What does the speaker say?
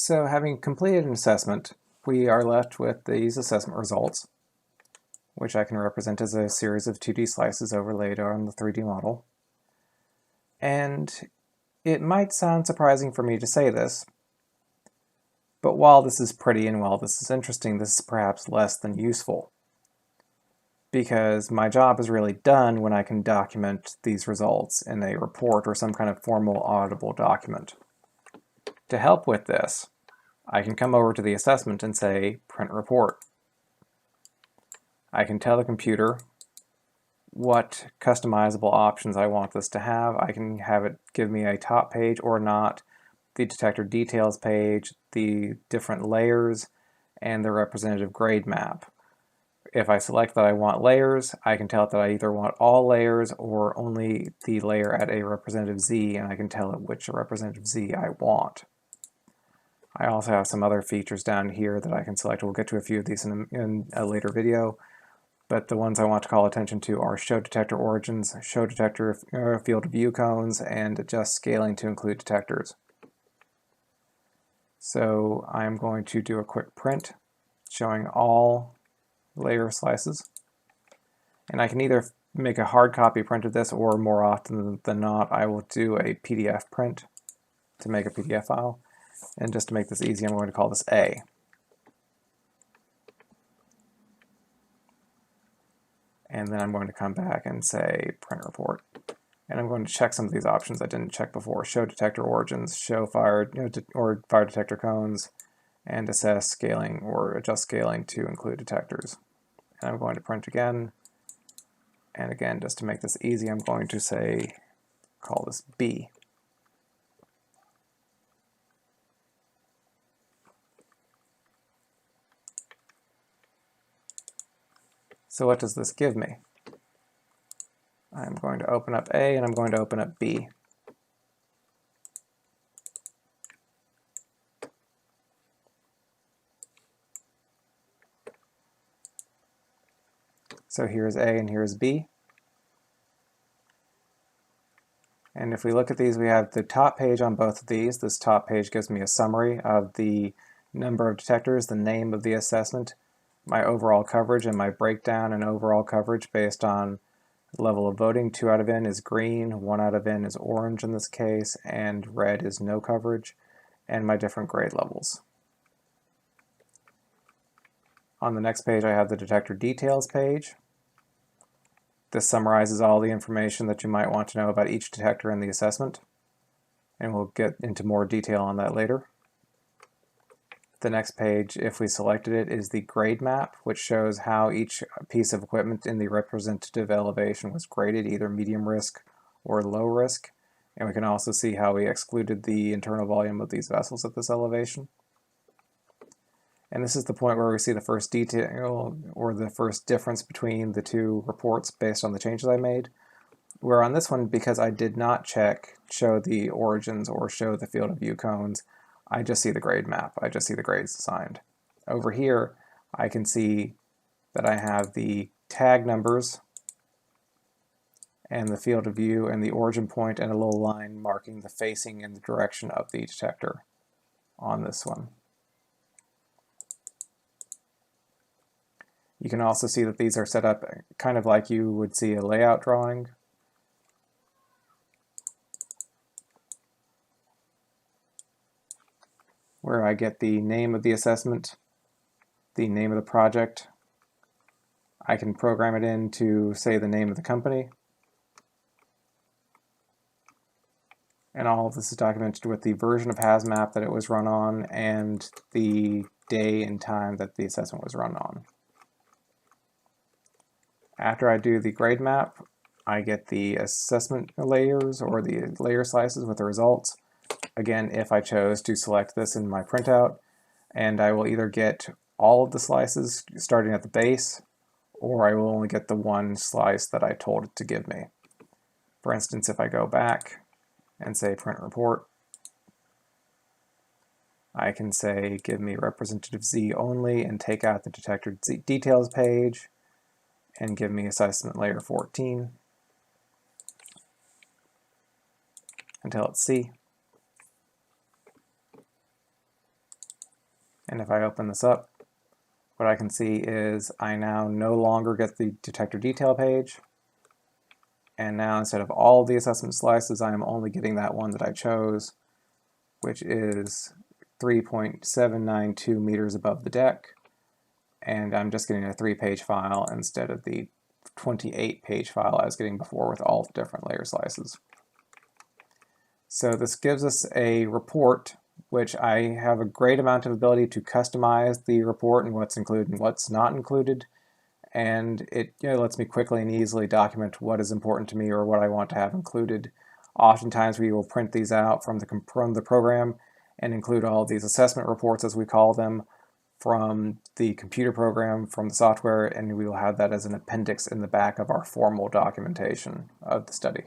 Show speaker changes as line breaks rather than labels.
So having completed an assessment, we are left with these assessment results, which I can represent as a series of 2D slices overlaid on the 3D model. And it might sound surprising for me to say this, but while this is pretty and while this is interesting, this is perhaps less than useful. Because my job is really done when I can document these results in a report or some kind of formal auditable document. To help with this, I can come over to the assessment and say, print report. I can tell the computer what customizable options I want this to have. I can have it give me a top page or not, the detector details page, the different layers, and the representative grade map. If I select that I want layers, I can tell it that I either want all layers or only the layer at a representative Z, and I can tell it which representative Z I want. I also have some other features down here that I can select. We'll get to a few of these in a later video, but the ones I want to call attention to are show detector origins, show detector field of view cones, and adjust scaling to include detectors. So I'm going to do a quick print showing all layer slices, and I can either make a hard copy print of this, or more often than not I will do a PDF print to make a PDF file. And just to make this easy, I'm going to call this A. And then I'm going to come back and say print report. And I'm going to check some of these options I didn't check before. Show detector origins, show fire or fire detector cones, and assess scaling or adjust scaling to include detectors. And I'm going to print again. And again, just to make this easy, I'm going to say, call this B. So what does this give me? I'm going to open up A and I'm going to open up B. So here's A and here's B. And if we look at these, we have the top page on both of these. This top page gives me a summary of the number of detectors, the name of the assessment, my overall coverage, and my breakdown and overall coverage based on level of voting. 2 out of N is green, 1 out of N is orange in this case, and red is no coverage, and my different grade levels. On the next page I have the detector details page. This summarizes all the information that you might want to know about each detector in the assessment, and we'll get into more detail on that later. The next page, if we selected it, is the grade map, which shows how each piece of equipment in the representative elevation was graded, either medium risk or low risk. And we can also see how we excluded the internal volume of these vessels at this elevation. And this is the point where we see the first detail or the first difference between the two reports based on the changes I made. Where on this one, because I did not show the origins or show the field of view cones, I just see the grade map. I just see the grades assigned. Over here, I can see that I have the tag numbers and the field of view and the origin point and a little line marking the facing and the direction of the detector on this one. You can also see that these are set up kind of like you would see a layout drawing. Where I get the name of the assessment, the name of the project. I can program it in to say the name of the company. And all of this is documented with the version of HazMap that it was run on and the day and time that the assessment was run on. After I do the grade map, I get the assessment layers or the layer slices with the results. Again, if I chose to select this in my printout, and I will either get all of the slices starting at the base, or I will only get the one slice that I told it to give me. For instance, if I go back and say print report, I can say give me representative Z only and take out the detector details page and give me assessment layer 14 until it's C. And if I open this up, what I can see is I now no longer get the detector detail page. And now instead of all the assessment slices, I am only getting that one that I chose, which is 3.792 meters above the deck. And I'm just getting a 3-page file instead of the 28-page file I was getting before with all different layer slices. So this gives us a report which I have a great amount of ability to customize the report and what's included and what's not included. And it lets me quickly and easily document what is important to me or what I want to have included. Oftentimes we will print these out from the program and include all of these assessment reports, as we call them, from the computer program, from the software, and we will have that as an appendix in the back of our formal documentation of the study.